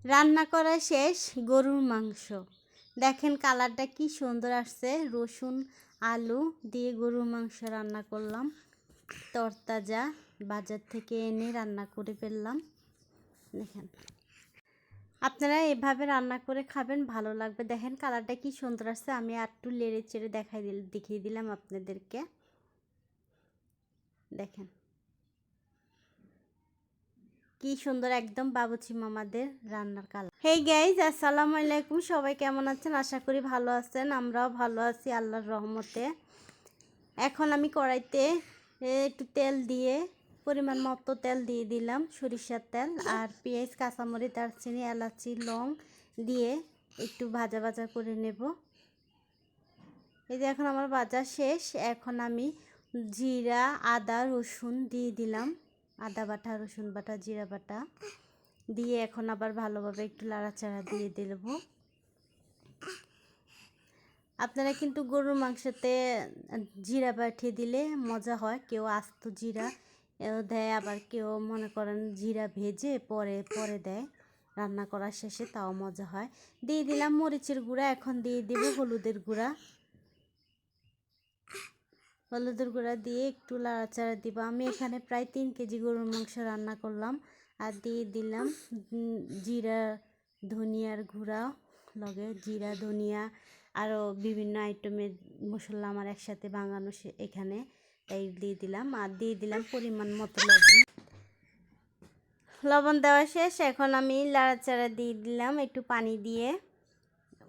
রান্না করা শেষ গরুর মাংস। দেখেন কালারটা কি সুন্দর আসছে। রসুন আলু দিয়ে গরুর মাংস রান্না করলাম, তরতাজা বাজার থেকে এনে রান্না করে ফেললাম। দেখেন আপনারা এভাবে রান্না করে খাবেন, ভালো লাগবে। দেখেন কালারটা কি সুন্দর আসছে। আমি আর একটু লেড়ে চেড়ে দেখিয়ে দিলাম আপনাদেরকে। দেখেন কি সুন্দর, একদম বাবুচি মামাদের রান্নার কালার। হেই গাইজ, আসসালামু আলাইকুম। সবাই কেমন আছেন? আশা করি ভালো আছেন। আমরাও ভালো আছি আল্লাহর রহমতে। এখন আমি কড়াইতে একটু তেল দিয়ে, পরিমাণ মতো তেল দিয়ে দিলাম, সরিষার তেল। আর পেঁয়াজ, কাঁচামরিচ, দারচিনি, এলাচি, লং দিয়ে একটু ভাজা ভাজা করে নেব। এই যে এখন আমার ভাজা শেষ। এখন আমি জিরা, আদা, রসুন দিয়ে দিলাম। আদা বাটা, রসুন বাটা, জিরা বাটা দিয়ে এখন আবার ভালোভাবে একটু নাড়াচাড়া দিয়ে দেব। আপনারা কিন্তু গরুর মাংসতে জিরা বাটিয়ে দিলে মজা হয়। কেউ আস্ত জিরা দেয়, আবার কেউ মনে করেন জিরা ভেজে পরে পরে দেয় রান্না করার শেষে, তাও মজা হয়। দিয়ে দিলাম মরিচের গুঁড়া। এখন দিয়ে দেব হলুদের গুঁড়া। হলুদের গুঁড়া দিয়ে একটু নাড়াচাড়া দিব। আমি এখানে প্রায় 3 কেজি গরুর মাংস রান্না করলাম। আর দিয়ে দিলাম জিরা ধনিয়ার গুঁড়া, লগে জিরা ধনিয়া আরও বিভিন্ন আইটেমের মশলা আমার একসাথে ভাঙানো এখানে, তাই দিয়ে দিলাম। আর দিয়ে দিলাম পরিমাণ মতো লবণ। লবণ দেওয়া শেষ। এখন আমি নাড়াচাড়া দিয়ে দিলাম একটু পানি দিয়ে।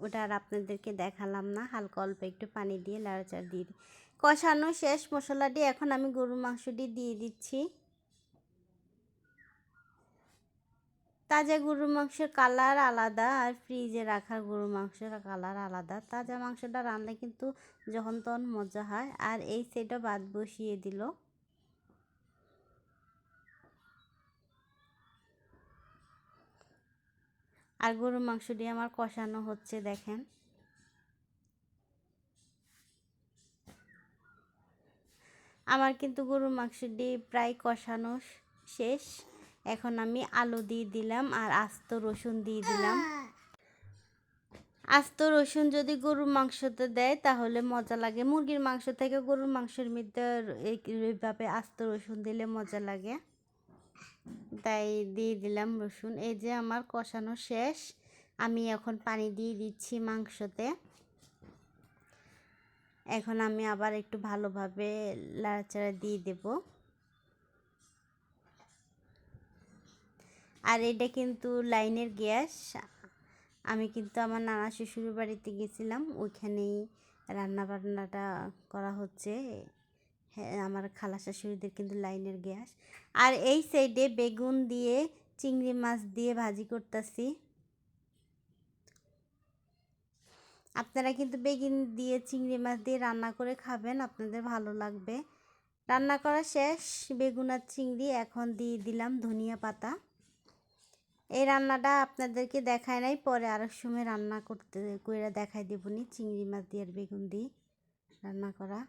ওটা আর আপনাদেরকে দেখালাম না। হালকা অল্প একটু পানি দিয়ে নাড়াচাড়া দিয়ে কষানো শেষ মশলাটি। এখন আমি গরুর মাংসটি দিয়ে দিচ্ছি। তাজা গরুর মাংসের কালার আলাদা আর ফ্রিজে রাখা গরুর মাংসের কালার আলাদা। তাজা মাংসটা রান্না কিন্তু যখন তখন মজা হয়। আর এই সেটা ভাত বসিয়ে দিল। আর গরুর মাংসটি আমার কষানো হচ্ছে। দেখেন আমার কিন্তু গরুর মাংসটি প্রায় কষানো শেষ। এখন আমি আলু দিয়ে দিলাম আর আস্ত রসুন দিয়ে দিলাম। আস্ত রসুন যদি গরুর মাংসতে দেয় তাহলে মজা লাগে। মুরগির মাংস থেকে গরুর মাংসের মধ্যে এইভাবে আস্ত রসুন দিলে মজা লাগে, তাই দিয়ে দিলাম রসুন। এই যে আমার কষানো শেষ। আমি এখন পানি দিয়ে দিচ্ছি মাংসতে। এখন আমি আবার একটু ভালোভাবে নাড়াচাড়া দিয়ে দেব। আর এটা কিন্তু লাইনের গ্যাস। আমি কিন্তু আমার নানা শ্বশুরের বাড়িতে গেছিলাম, ওইখানেই রান্না বান্নাটা করা হচ্ছে। হ্যাঁ, আমার খালা শাশুড়িদের কিন্তু লাইনের গ্যাস। আর এই সাইডে বেগুন দিয়ে চিংড়ি মাছ দিয়ে ভাজি করতেছি। আপনারা কিন্তু বেগুন দিয়ে চিংড়ি মাছ দিয়ে রান্না করে খাবেন, আপনাদের ভালো লাগবে। রান্না করা শেষ বেগুন আর চিংড়ি। এখন দিয়ে দিলাম ধনিয়া পাতা। এই রান্নাটা আপনাদেরকে দেখায় নাই, পরে আরেক সময় রান্না করতে করে দেখাই দেবনি। চিংড়ি মাছ দিয়ে আর বেগুন দিয়ে রান্না করা।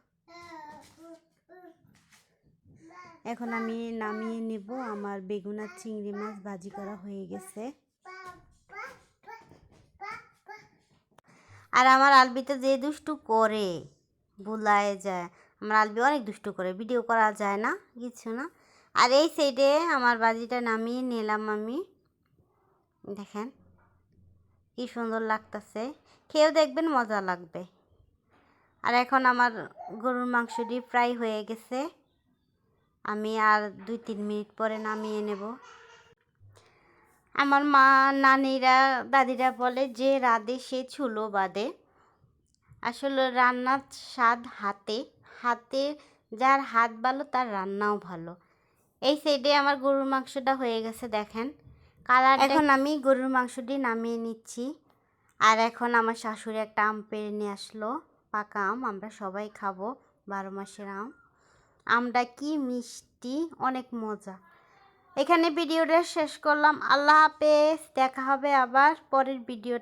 এখন আমি নামিয়ে নেব। আমার বেগুন আর চিংড়ি মাছ ভাজি করা হয়ে গেছে। আর আমার আলবিতে যে দুষ্টু করে ভুলায় যায়। আমার আলবি অনেক দুষ্টু করে, ভিডিও করা যায় না, কিছু না। আর এই সাইডে আমার ভাজিটা নামিয়ে নিলাম আমি। দেখেন কি সুন্দর লাগতেছে, খেয়েও দেখবেন মজা লাগবে। আর এখন আমার গরুর মাংসটি ফ্রাই হয়ে গেছে। আমি আর 2-3 মিনিট পরে নামিয়ে নেব। আমার মা, নানিরা, দাদিরা বলে যে রাঁধে সে চুলো বাঁধে। আসলে রান্নার স্বাদ হাতে। হাতে যার হাত ভালো তার রান্নাও ভালো। এই সাইডে আমার গরুর মাংসটা হয়ে গেছে। দেখেন কালার। এখন আমি গরুর মাংসটি নামিয়ে নিচ্ছি। আর এখন আমার শাশুড়ি একটা আম পেড়ে নিয়ে আসলো, পাকা আম। আমরা সবাই খাবো, 12 মাসের আম। আমটা কি মিষ্টি, অনেক মজা। এখানে ভিডিওটা শেষ করলাম। আল্লাহ হাফেজ। দেখা হবে আবার পরের ভিডিও।